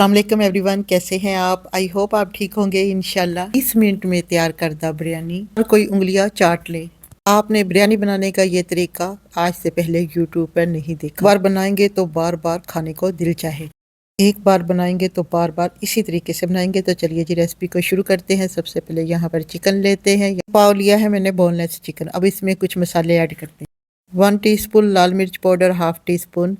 अस्सलाम एवरीवन, कैसे हैं आप? आई होप आप ठीक होंगे इंशाल्लाह। 20 मिनट में तैयार करदा बिरयानी और कोई उंगलियां चाट ले। आपने बिरयानी बनाने का ये तरीका आज से पहले यूट्यूब पर नहीं देखा। बार बनाएंगे तो बार बार खाने को दिल चाहे। एक बार बनाएंगे तो बार बार इसी तरीके से बनाएंगे। तो चलिए जी रेसिपी को शुरू करते हैं। सबसे पहले यहाँ पर चिकन लेते हैं। पाव लिया है मैंने बोनलेस चिकन। अब इसमें कुछ मसाले ऐड करते हैं। 1 टीस्पून लाल मिर्च पाउडर, हाफ टी स्पून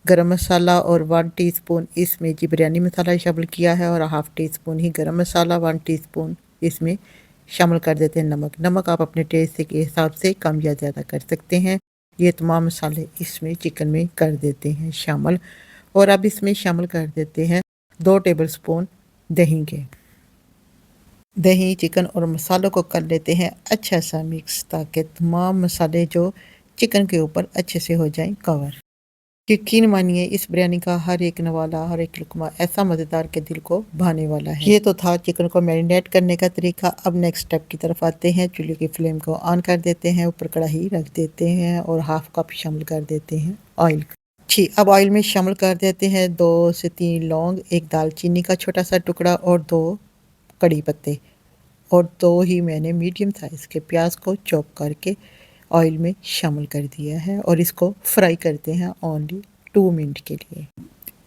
गरम मसाला और 1 टीस्पून इसमें जी बिरयानी मसाला शामिल किया है और हाफ टी स्पून ही गरम मसाला, 1 टीस्पून इसमें शामिल कर देते हैं नमक। नमक आप अपने टेस्ट के हिसाब से कम या ज़्यादा कर सकते हैं। ये तमाम मसाले इसमें चिकन में कर देते हैं शामिल। और अब इसमें शामिल कर देते हैं 2 टेबल स्पून दही के। दही, चिकन और मसालों को कर लेते हैं अच्छा सा मिक्स, ताकि तमाम मसाले जो चिकन के ऊपर अच्छे से हो जाएं कवर। यकीन मानिए इस बिरयानी का हर एक नवाला, हर एक लुकमा ऐसा मज़ेदार के दिल को भाने वाला है। ये तो था चिकन को मैरिनेट करने का तरीका। अब नेक्स्ट स्टेप की तरफ आते हैं। चूल्हे की फ्लेम को ऑन कर देते हैं, ऊपर कढ़ाई रख देते हैं और हाफ कप शामिल कर देते हैं ऑयल। जी, अब ऑयल में शामिल कर देते हैं 2 से 3 लौंग, एक दालचीनी का छोटा सा टुकड़ा और 2 कड़ी पत्ते और 2 ही मैंने मीडियम साइज़ के प्याज को चॉप करके ऑयल में शामिल कर दिया है और इसको फ्राई करते हैं ओनली 2 मिनट के लिए।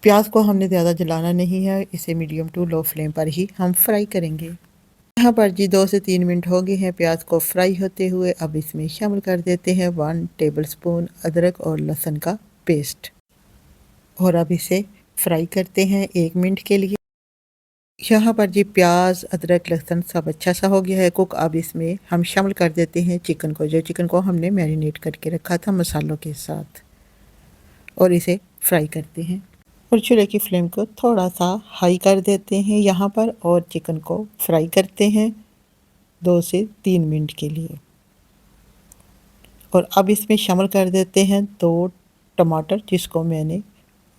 प्याज को हमने ज़्यादा जलाना नहीं है, इसे मीडियम टू लो फ्लेम पर ही हम फ्राई करेंगे। यहाँ पर जी 2 से 3 मिनट हो गए हैं प्याज को फ्राई होते हुए। अब इसमें शामिल कर देते हैं 1 टेबल स्पून अदरक और लहसुन का पेस्ट और अब इसे फ्राई करते हैं 1 मिनट के लिए। यहाँ पर जी प्याज, अदरक, लहसुन सब अच्छा सा हो गया है कुक। अब इसमें हम शामिल कर देते हैं चिकन को, जो चिकन को हमने मैरिनेट करके रखा था मसालों के साथ, और इसे फ्राई करते हैं। और चूल्हे की फ्लेम को थोड़ा सा हाई कर देते हैं यहाँ पर और चिकन को फ्राई करते हैं 2 से 3 मिनट के लिए। और अब इसमें शामिल कर देते हैं 2 टमाटर जिसको मैंने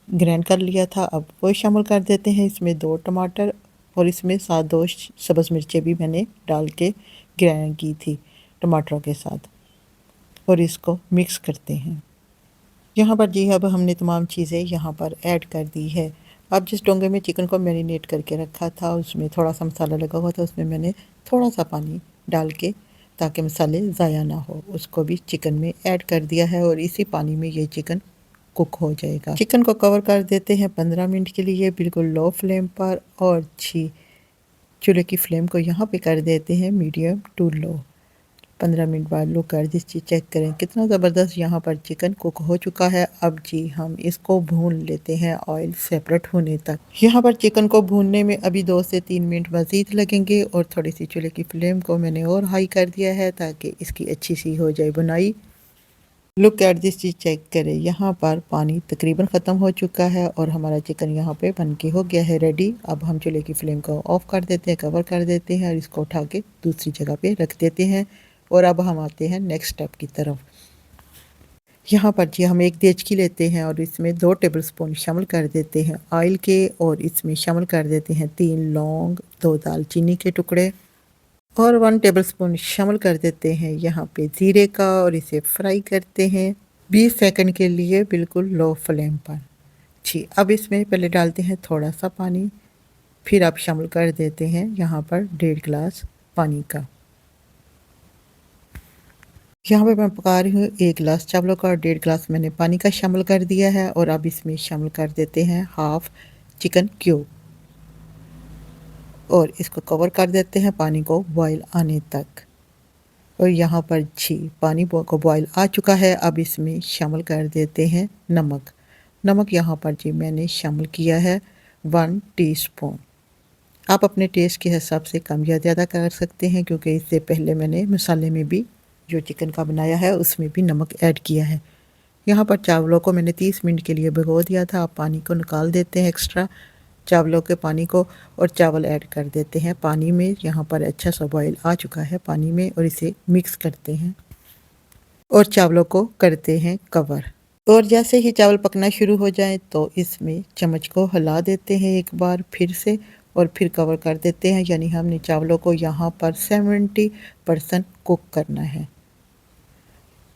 ग्राइंड कर लिया था। अब वो शामिल कर देते हैं इसमें 2 टमाटर और इसमें साथ 2 सब्ज़ मिर्चें भी मैंने डाल के ग्राइंड की थी टमाटरों के साथ, और इसको मिक्स करते हैं। यहाँ पर जी अब हमने तमाम चीज़ें यहाँ पर ऐड कर दी है। अब जिस डोंगे में चिकन को मैरिनेट करके रखा था उसमें थोड़ा सा मसाला लगा हुआ था, उसमें मैंने थोड़ा सा पानी डाल के, ताकि मसाले ज़ाया ना हो, उसको भी चिकन में ऐड कर दिया है और इसी पानी में ये चिकन कुक हो जाएगा। चिकन को कवर कर देते हैं 15 मिनट के लिए बिल्कुल लो फ्लेम पर, और चूल्हे की फ्लेम को यहाँ पे कर देते हैं मीडियम टू लो। 15 मिनट बाद लो कर दिस चीज़ चेक करें कितना ज़बरदस्त यहाँ पर चिकन कुक हो चुका है। अब जी हम इसको भून लेते हैं ऑयल सेपरेट होने तक। यहाँ पर चिकन को भूनने में अभी 2 से 3 मिनट मज़ीद लगेंगे और थोड़ी सी चूल्हे की फ्लेम को मैंने और हाई कर दिया है ताकि इसकी अच्छी सी हो जाए बुनाई। लुक एट दिस चीज़ चेक करें, यहाँ पर पानी तकरीबन ख़त्म हो चुका है और हमारा चिकन यहाँ पे बन के हो गया है रेडी। अब हम चूल्हे की फ्लेम को ऑफ़ कर देते हैं, कवर कर देते हैं और इसको उठा के दूसरी जगह पे रख देते हैं। और अब हम आते हैं नेक्स्ट स्टेप की तरफ। यहाँ पर जी हम एक देचकी लेते हैं और इसमें 2 टेबल स्पून शामिल कर देते हैं ऑयल के, और इसमें शामिल कर देते हैं 3 लौंग, 2 दालचीनी के टुकड़े और 1 टेबलस्पून शामिल कर देते हैं यहाँ पे ज़ीरे का, और इसे फ्राई करते हैं 20 सेकंड के लिए बिल्कुल लो फ्लेम पर। जी अब इसमें पहले डालते हैं थोड़ा सा पानी, फिर आप शामिल कर देते हैं यहाँ पर 1.5 गिलास पानी का। यहाँ पे मैं पका रही हूँ 1 गिलास चावलों का और 1.5 गिलास मैंने पानी का शामिल कर दिया है। और अब इसमें शामिल कर देते हैं हाफ चिकन क्यूब और इसको कवर कर देते हैं पानी को बॉयल आने तक। और यहाँ पर जी पानी को बॉयल आ चुका है। अब इसमें शामिल कर देते हैं नमक। नमक यहाँ पर जी मैंने शामिल किया है 1 टीस्पून। आप अपने टेस्ट के हिसाब से कम या ज़्यादा कर सकते हैं, क्योंकि इससे पहले मैंने मसाले में भी जो चिकन का बनाया है उसमें भी नमक ऐड किया है। यहाँ पर चावलों को मैंने 30 मिनट के लिए भिगो दिया था। आप पानी को निकाल देते हैं एक्स्ट्रा चावलों के पानी को और चावल ऐड कर देते हैं पानी में। यहाँ पर अच्छा सा बॉयल आ चुका है पानी में, और इसे मिक्स करते हैं और चावलों को करते हैं कवर। और जैसे ही चावल पकना शुरू हो जाए तो इसमें चम्मच को हिला देते हैं एक बार फिर से और फिर कवर कर देते हैं। यानी हमने चावलों को यहाँ पर 70% कुक करना है।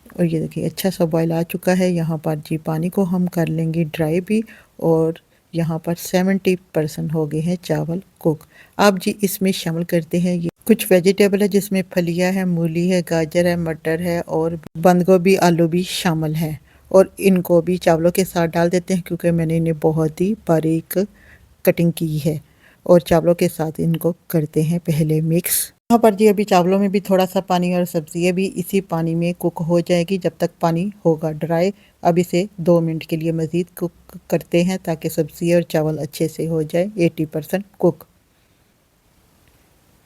और ये देखिए अच्छा सा बॉयल आ चुका है। यहाँ पर जी पानी को हम कर लेंगे ड्राई भी, और यहाँ पर 70% हो गए हैं चावल कुक। अब जी इसमें शामिल करते हैं ये कुछ वेजिटेबल है जिसमें फलियां है, मूली है, गाजर है, मटर है और बंद गोभी, आलू भी शामिल है। और इनको भी चावलों के साथ डाल देते हैं क्योंकि मैंने इन्हें बहुत ही बारीक कटिंग की है। और चावलों के साथ इनको करते हैं पहले मिक्स। यहाँ पर जी अभी चावलों में भी थोड़ा सा पानी और सब्जियाँ भी इसी पानी में कुक हो जाएगी जब तक पानी होगा ड्राई। अब इसे 2 मिनट के लिए मज़ीद कुक करते हैं ताकि सब्ज़ी और चावल अच्छे से हो जाए 80% कुक।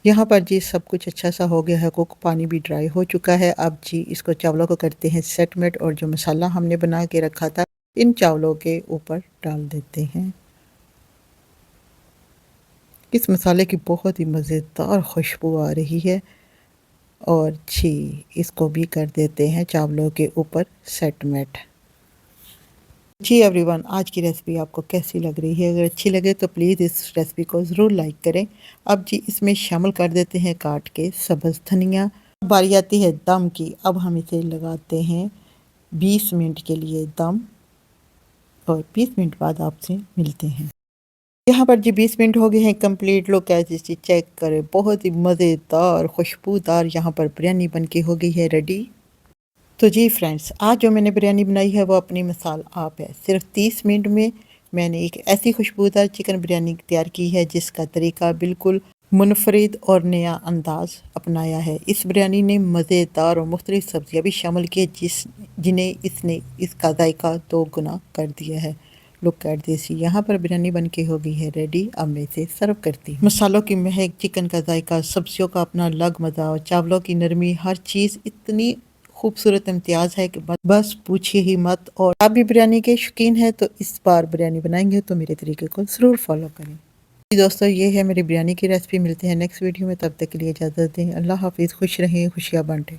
यहाँ पर जी सब कुछ अच्छा सा हो गया है कुक, पानी भी ड्राई हो चुका है। अब जी इसको चावलों को करते हैं सेटमेंट और जो मसाला हमने बना के रखा था इन चावलों के ऊपर डाल देते हैं। इस मसाले की बहुत ही मज़ेदार खुशबू आ रही है। और जी इसको भी कर देते हैं चावलों के ऊपर सेटमेंट। जी एवरीवन, आज की रेसिपी आपको कैसी लग रही है? अगर अच्छी लगे तो प्लीज़ इस रेसिपी को ज़रूर लाइक करें। अब जी इसमें शामिल कर देते हैं काट के सब्ज़ धनिया। बारी आती है दम की। अब हम इसे लगाते हैं 20 मिनट के लिए दम और 20 मिनट बाद आपसे मिलते हैं। यहाँ पर जी 20 मिनट हो गए हैं कंप्लीट। लोग कैसे इसे चेक करें, बहुत ही मज़ेदार खुशबूदार यहाँ पर बिरयानी बन के हो गई है रेडी। तो जी फ्रेंड्स, आज जो मैंने बिरयानी बनाई है वो अपनी मिसाल आप है। सिर्फ 30 मिनट में मैंने एक ऐसी खुशबूदार चिकन बिरयानी तैयार की है जिसका तरीका बिल्कुल मुनफरिद और नया अंदाज अपनाया है। इस बिरयानी ने मज़ेदार और मुख्तलिफ सब्जियाँ भी शामिल की जिन्हें इसने इसका जायका 2 गुना कर दिया है। Look at this. यहाँ पर बिरयानी बन के हो गई है रेडी। अब मैं इसे सर्व करती हूँ। मसालों की महक, चिकन का जायका, सब्जियों का अपना अलग मज़ा और चावलों की नरमी, हर चीज़ इतनी खूबसूरत इम्तियाज़ है कि बस पूछिए ही मत। और आप भी बिरयानी के शौकीन हैं तो इस बार बिरयानी बनाएंगे तो मेरे तरीके को ज़रूर फॉलो करें। जी दोस्तों, ये है मेरी बिरयानी की रेसिपी। मिलते हैं नेक्स्ट वीडियो में, तब तक के लिए इजाज़त दें। अल्लाह हाफिज़। खुश रहें, खुशियाँ बांटें।